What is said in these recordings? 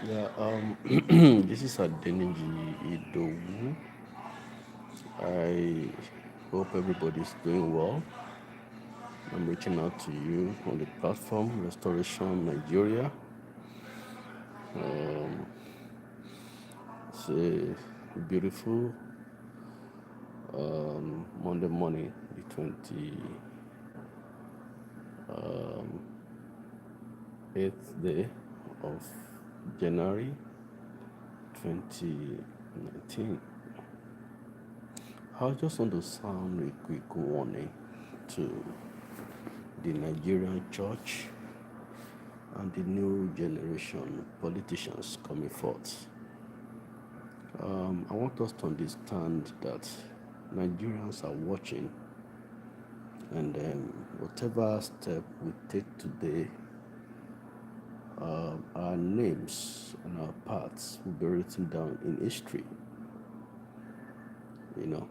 Yeah, this is Adeniji Idowu. I hope everybody's doing well. I'm reaching out to you on the platform Restoration Nigeria. Um, it's a beautiful Monday morning, the 28th day of January 2019. I just want to sound a quick warning to the Nigerian church and the new generation politicians coming forth. I want us to understand that Nigerians are watching, and whatever step we take today, our names and our paths will be written down in history. You know,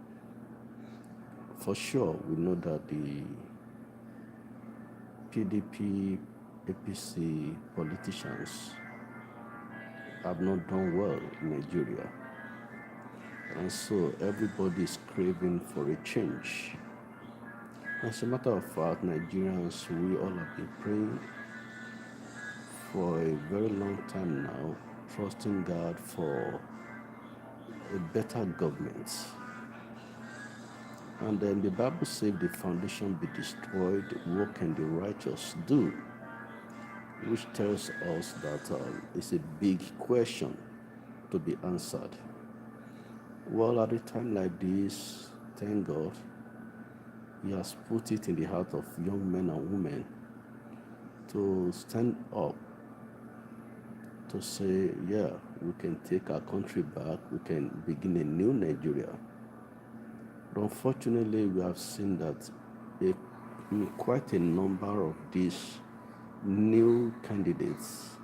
for sure, we know that the PDP, APC politicians have not done well in Nigeria. And so everybody is craving for a change. As a matter of fact, Nigerians, we all have been praying for a very long time now, trusting God for a better government. And then the Bible says, if the foundation be destroyed, what can the righteous do? Which tells us that it's a big question to be answered. Well, at a time like this, thank God, He has put it in the heart of young men and women to stand up, to say, yeah, we can take our country back, we can begin a new Nigeria. But unfortunately, we have seen that quite a number of these new candidates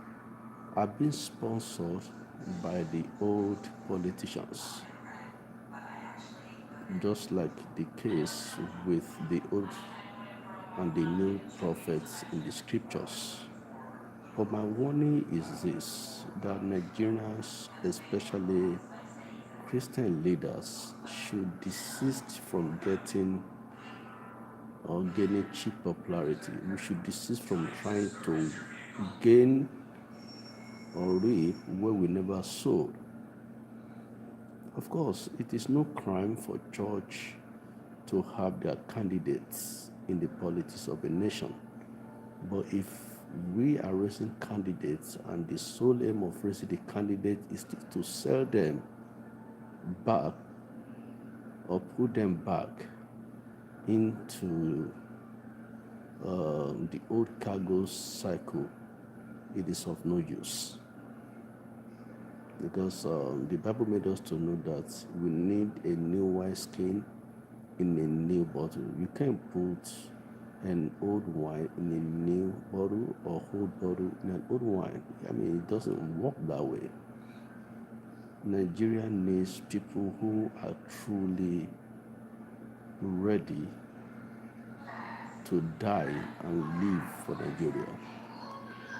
are being sponsored by the old politicians, just like the case with the old and the new prophets in the scriptures. But my warning is this, that Nigerians, especially Christian leaders, should desist from getting or gaining cheap popularity. We should desist from trying to gain or reap where we never sowed. Of course, it is no crime for church to have their candidates in the politics of a nation. But if we are raising candidates and the sole aim of raising the candidate is to sell them back or put them back into the old cargo cycle, it is of no use. Because the Bible made us to know that we need a new wineskin in a new bottle. You can't put an old wine in a new bottle or old bottle in an old wine. I mean, it doesn't work that way. Nigeria needs people who are truly ready to die and live for Nigeria.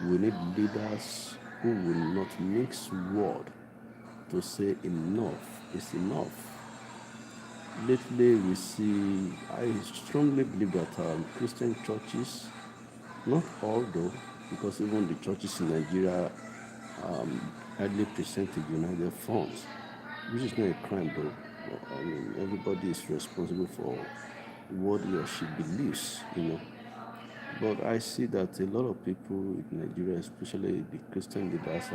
We need leaders who will not mix word to say enough is enough. Lately, we see, I strongly believe that Christian churches, not all though, because even the churches in Nigeria hardly present the United Front, which is not a crime though. I mean, everybody is responsible for what he or she believes. But I see that a lot of people in Nigeria, especially the Christian leaders,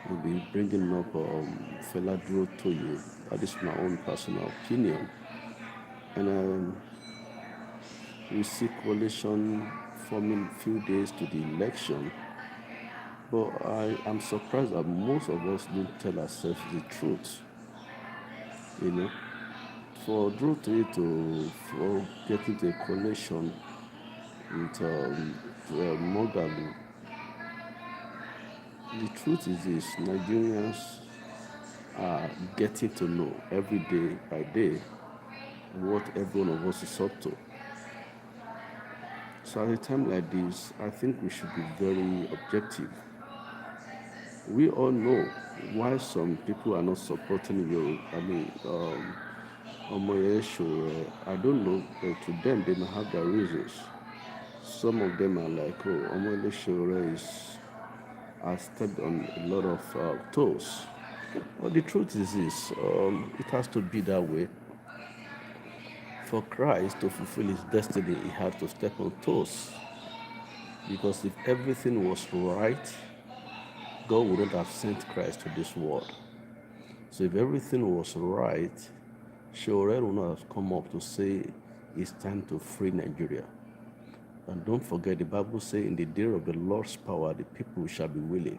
will be bringing up Fela Duro to you. That is my own personal opinion. And we see coalition forming few days to the election. But I am surprised that most of us don't tell ourselves the truth. You know, for Drew for getting to a coalition with Mogalu, the truth is this: Nigerians are getting to know every day by day what every one of us is up to. So at a time like this, I think we should be very objective. We all know why some people are not supporting you. Omoye Shure. I don't know, but to them they may have their reasons. Some of them are like, oh, Omoye Shure has stepped on a lot of toes. But the truth is this, it has to be that way. For Christ to fulfill his destiny, he had to step on toes. Because if everything was right, God would not have sent Christ to this world. So if everything was right, Shorel would not have come up to say it's time to free Nigeria. And don't forget, the Bible says, in the day of the Lord's power, the people shall be willing.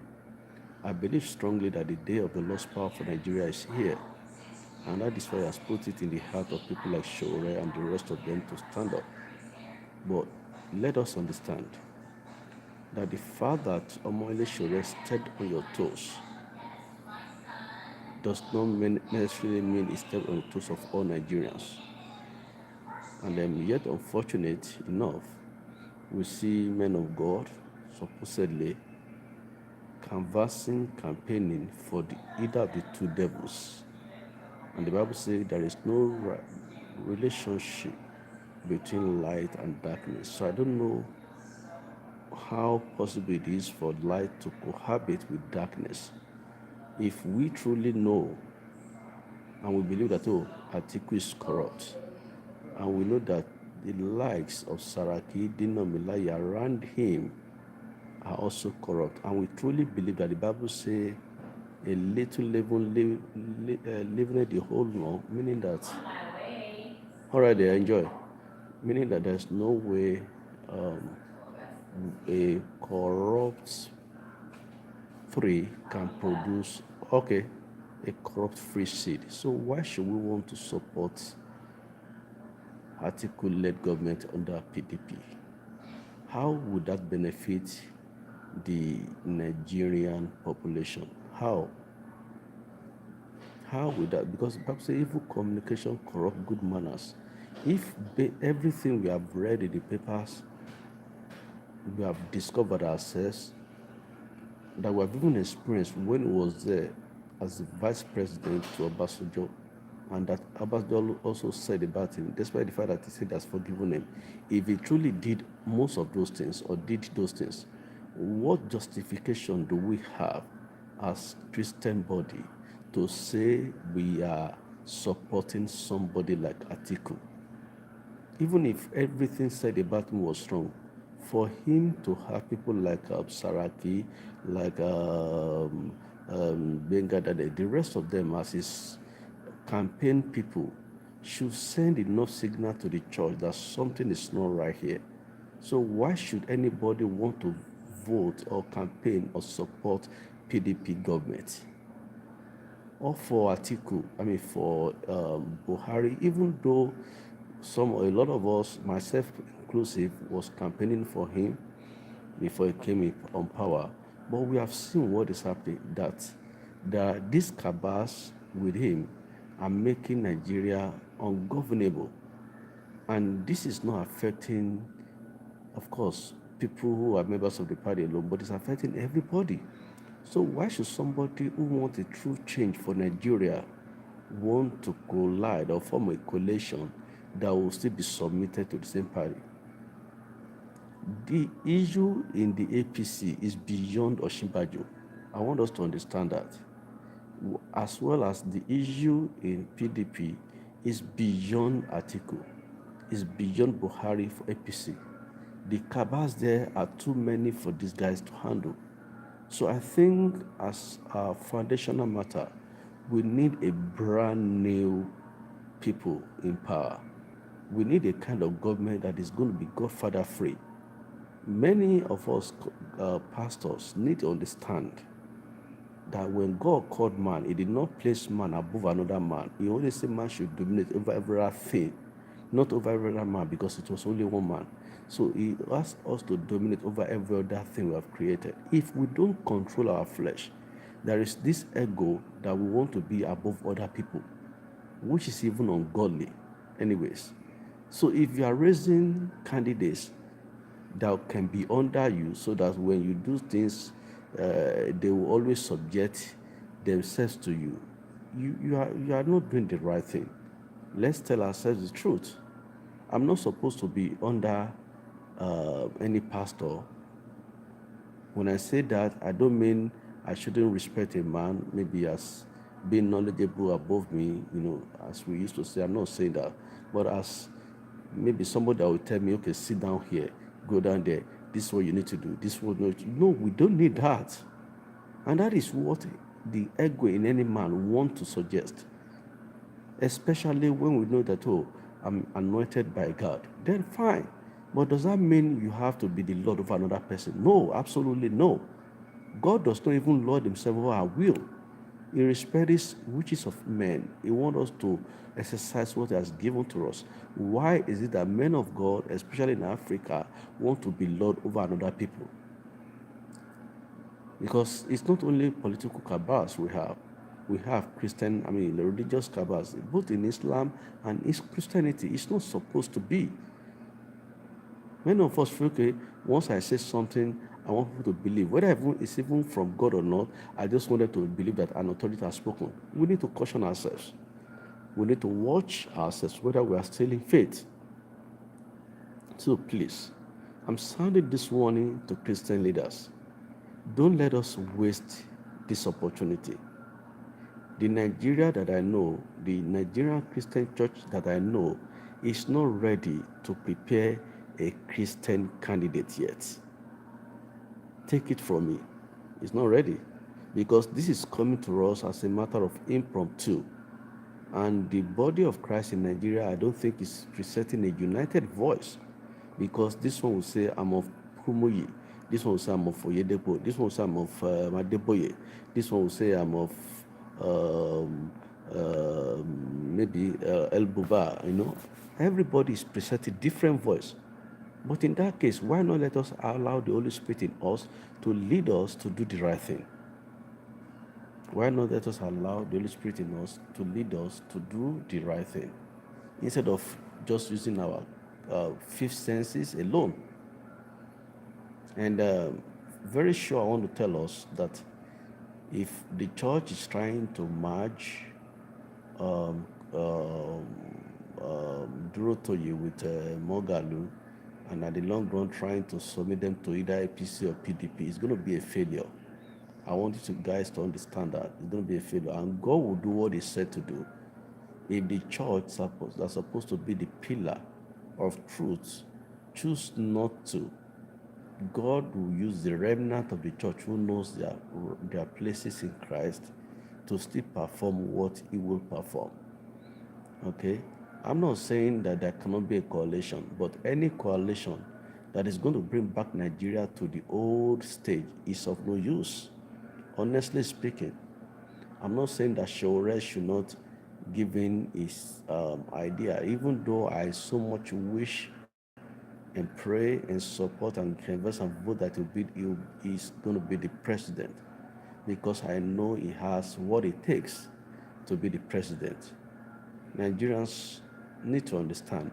I believe strongly that the day of the Lord's power for Nigeria is here. And that is why he has put it in the heart of people like Shore and the rest of them to stand up. But let us understand that the fact that Omoyele Shore stepped on your toes does not necessarily mean he stepped on the toes of all Nigerians. And yet, unfortunate enough, we see men of God supposedly canvassing, campaigning for either of the two devils. And the Bible says there is no relationship between light and darkness. So I don't know how possible it is for light to cohabit with darkness. If we truly know and we believe that, oh, Atiku is corrupt, and we know that the likes of Saraki, Dino Milaya around him are also corrupt, and we truly believe that the Bible says a little leaven leaveneth the whole lump, meaning that, all right, there, enjoy, meaning that there's no way a corrupt tree can produce, okay, a corrupt free seed. So why should we want to support Atiku-led government under PDP? How would that benefit the Nigerian population? How would that? Because perhaps evil communication corrupt good manners. If everything we have read in the papers, we have discovered ourselves, that we have even experienced when he was there as the vice president to Obasanjo, and that Obasanjo also said about him, despite the fact that he said he has forgiven him, if he truly did most of those things or did those things, what justification do we have as Christian body to say we are supporting somebody like Atiku? Even if everything said about him was wrong, for him to have people like Saraki, like Benga, the rest of them as his campaign people, should send enough signal to the church that something is not right here. So why should anybody want to vote or campaign or support PDP government? Or for Atiku, for Buhari, even though a lot of us, myself inclusive, was campaigning for him before he came on power. But we have seen what is happening, that these cabals with him are making Nigeria ungovernable. And this is not affecting, of course, people who are members of the party alone, but it's affecting everybody. So why should somebody who wants a true change for Nigeria want to collide or form a coalition that will still be submitted to the same party? The issue in the APC is beyond Osinbajo. I want us to understand that. As well as the issue in PDP is beyond Atiku, is beyond Buhari for APC. The cabals there are too many for these guys to handle. So I think as a foundational matter, we need a brand new people in power. We need a kind of government that is going to be Godfather free. Many of us pastors need to understand that when God called man, he did not place man above another man. He only said man should dominate over everything, not over every other man, because it was only one man. So he asked us to dominate over every other thing we have created. If we don't control our flesh, there is this ego that we want to be above other people, which is even ungodly. Anyways, so if you are raising candidates that can be under you, so that when you do things, they will always subject themselves to you. You are not doing the right thing. Let's tell ourselves the truth. I'm not supposed to be under any pastor. When I say that, I don't mean I shouldn't respect a man, maybe as being knowledgeable above me, as we used to say. I'm not saying that. But as maybe somebody that will tell me, okay, sit down here, go down there, this is what you need to do, this is what you need to do. No, we don't need that. And that is what the ego in any man want to suggest. Especially when we know that, oh, I'm anointed by God. Then fine. But does that mean you have to be the Lord of another person? No, absolutely no. God does not even Lord himself over our will. He respects wishes of men. He wants us to exercise what he has given to us. Why is it that men of God, especially in Africa, want to be Lord over another people? Because it's not only political cabals we have. We have Christian, the religious cabals, both in Islam and in Christianity. It's not supposed to be. Many of us feel, okay, once I say something, I want people to believe. Whether it's even from God or not, I just wanted to believe that an authority has spoken. We need to caution ourselves. We need to watch ourselves whether we are still in faith. So please, I'm sounding this warning to Christian leaders. Don't let us waste this opportunity. The Nigeria that I know, the Nigerian Christian church that I know, is not ready to prepare a Christian candidate yet. Take it from me. It's not ready. Because this is coming to us as a matter of impromptu. And the body of Christ in Nigeria, I don't think is presenting a united voice. Because this one will say, I'm of Kumuyi. This one will say, I'm of Oyedepo. This one will say, I'm of Madeboye. This one will say, I'm of maybe El Buba. Everybody is presenting different voice. But in that case, why not let us allow the Holy Spirit in us to lead us to do the right thing? Why not let us allow the Holy Spirit in us to lead us to do the right thing? Instead of just using our fifth senses alone. And very sure I want to tell us that if the church is trying to merge Durotoye with Mogalu, and at the long run trying to submit them to either APC or PDP, it's going to be a failure. I want you guys to understand that it's going to be a failure, and God will do what He said to do. If the church that's supposed to be the pillar of truth choose not to, God will use the remnant of the church who knows their places in Christ to still perform what He will perform. Okay? I'm not saying that there cannot be a coalition, but any coalition that is going to bring back Nigeria to the old stage is of no use. Honestly speaking, I'm not saying that Shore should not give in his idea, even though I so much wish and pray and support and converse and vote that he's going to be the president, because I know he has what it takes to be the president. Nigerians need to understand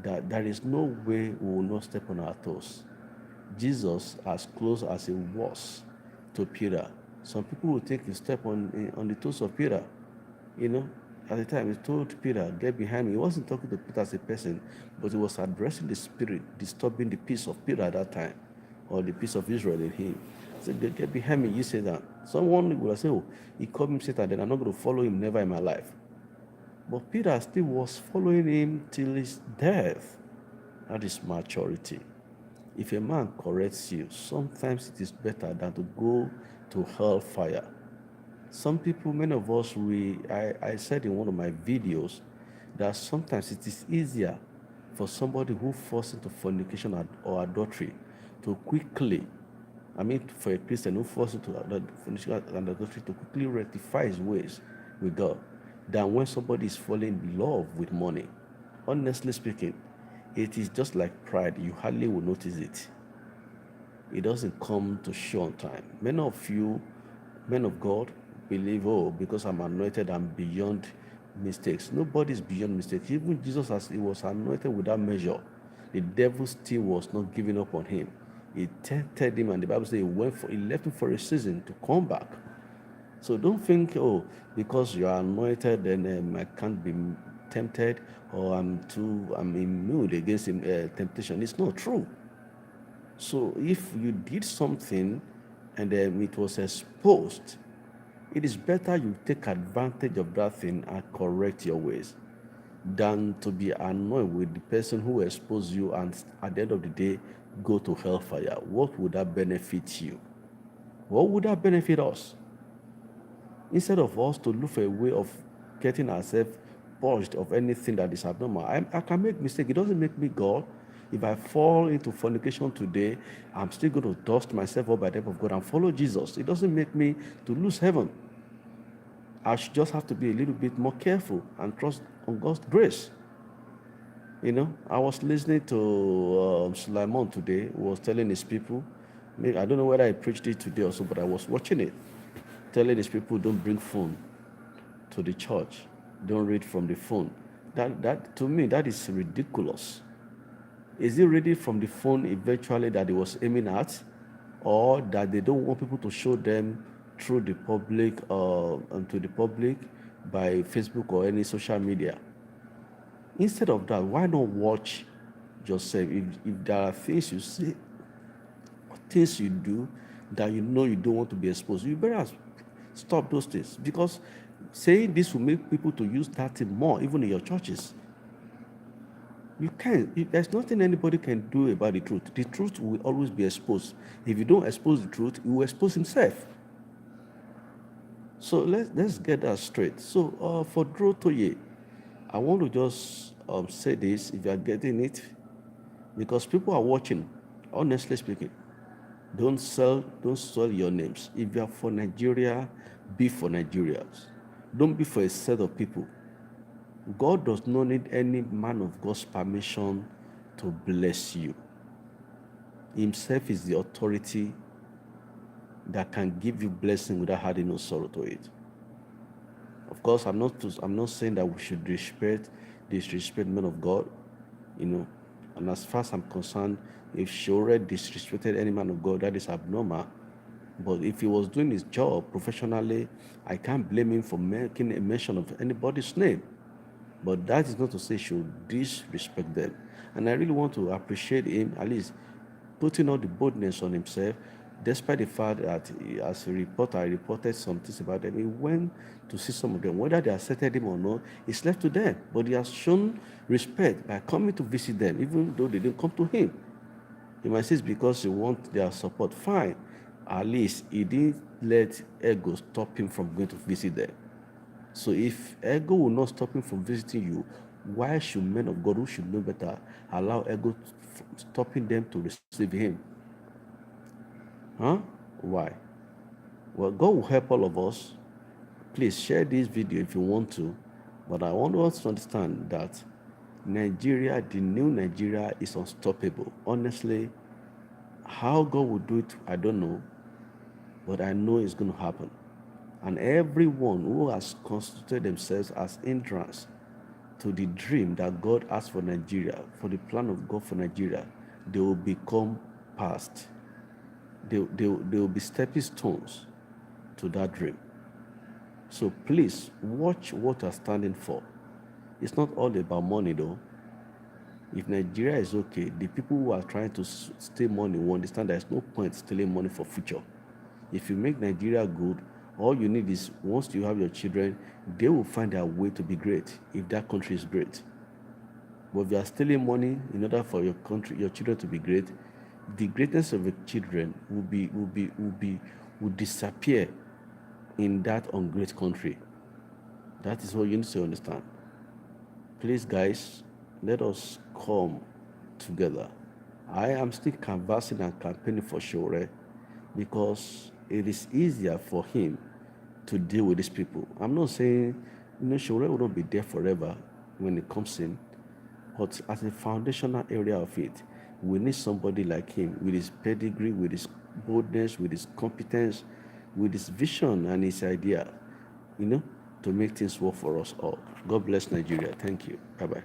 that there is no way we will not step on our toes. Jesus, as close as he was to Peter, some people will think he stepped on the toes of Peter. At the time he told Peter, get behind me. He wasn't talking to Peter as a person, but he was addressing the spirit disturbing the peace of Peter at that time, or the peace of Israel in him. He said, get behind me, you say that. Someone will say, oh, he called me Satan, then I'm not going to follow him, never in my life. But Peter still was following him till his death. That is maturity. If a man corrects you, sometimes it is better than to go to hellfire. Some people, many of us, I said in one of my videos that sometimes it is easier for somebody who falls into fornication or adultery to quickly, for a Christian who falls into fornication and adultery to quickly rectify his ways with God than when somebody is falling in love with money. Honestly speaking, it is just like pride. You hardly will notice it. It doesn't come to show on time. Many of you, men of God, believe, oh, because I'm anointed, I'm beyond mistakes. Nobody's beyond mistakes. Even Jesus, as he was anointed without measure, the devil still was not giving up on him. He tempted him, and the Bible says he left him for a season to come back. So don't think, oh, because you are anointed, then I can't be tempted, or I'm immune against temptation. It's not true. So if you did something and it was exposed, it is better you take advantage of that thing and correct your ways than to be annoyed with the person who exposed you and at the end of the day go to hellfire. What would that benefit you? What would that benefit us? Instead of us to look for a way of getting ourselves purged of anything that is abnormal. I can make mistake. It doesn't make me God. If I fall into fornication today, I'm still going to dust myself up by the help of God and follow Jesus. It doesn't make me to lose heaven. I should just have to be a little bit more careful and trust on God's grace. I was listening to Sulaiman today, who was telling his people, I don't know whether I preached it today also, but I was watching it, telling his people, don't bring phone to the church. Don't read from the phone. That to me, that is ridiculous. Is it reading from the phone eventually that he was aiming at, or that they don't want people to show them through the public and to the public by Facebook or any social media? Instead of that, why not watch yourself? If there are things you say, things you do that you know you don't want to be exposed, you better stop those things, because saying this will make people to use that thing more, even in your churches. You can't. There's nothing anybody can do about the truth. The truth will always be exposed. If you don't expose the truth, he will expose himself. So let's get that straight. So for Drotoye, I want to just say this, if you are getting it, because people are watching. Honestly speaking, don't sell your names. If you are for Nigeria, be for Nigerians. Don't be for a set of people. God does not need any man of God's permission to bless you. Himself is the authority that can give you blessing without adding no sorrow to it. Of course, I'm not saying that we should disrespect men of God, And as far as I'm concerned, if she already disrespected any man of God, that is abnormal. But if he was doing his job professionally, I can't blame him for making a mention of anybody's name. But that is not to say she should disrespect them. And I really want to appreciate him, at least putting all the boldness on himself, despite the fact that as a reporter, I reported some things about them. He went to see some of them. Whether they accepted him or not, it's left to them. But he has shown respect by coming to visit them, even though they didn't come to him. He might say it's because he wants their support. Fine. At least he didn't let ego stop him from going to visit them. So if ego will not stop him from visiting you, why should men of God who should know better allow ego stopping them to receive him? Why? Well, God will help all of us. Please share this video if you want to. But I want us to understand that Nigeria, the new Nigeria, is unstoppable. Honestly, how God will do it, I don't know. But I know it's going to happen. And everyone who has constituted themselves as entrance to the dream that God has for Nigeria, for the plan of God for Nigeria, they will become past. They will be stepping stones to that dream. So please watch what you're standing for. It's not all about money though. If Nigeria is okay, the people who are trying to steal money will understand there's no point stealing money for future. If you make Nigeria good, all you need is once you have your children, they will find their way to be great if that country is great. But if you are stealing money in order for your children to be great, the greatness of your children will disappear in that ungreat country. That is what you need to understand. Please, guys, let us come together. I am still canvassing and campaigning for Shore because it is easier for him to deal with these people. I'm not saying, Shore will not be there forever when it comes in, but as a foundational area of it, we need somebody like him with his pedigree, with his boldness, with his competence, with his vision and his idea, to make things work for us all. God bless Nigeria. Thank you. Bye-bye.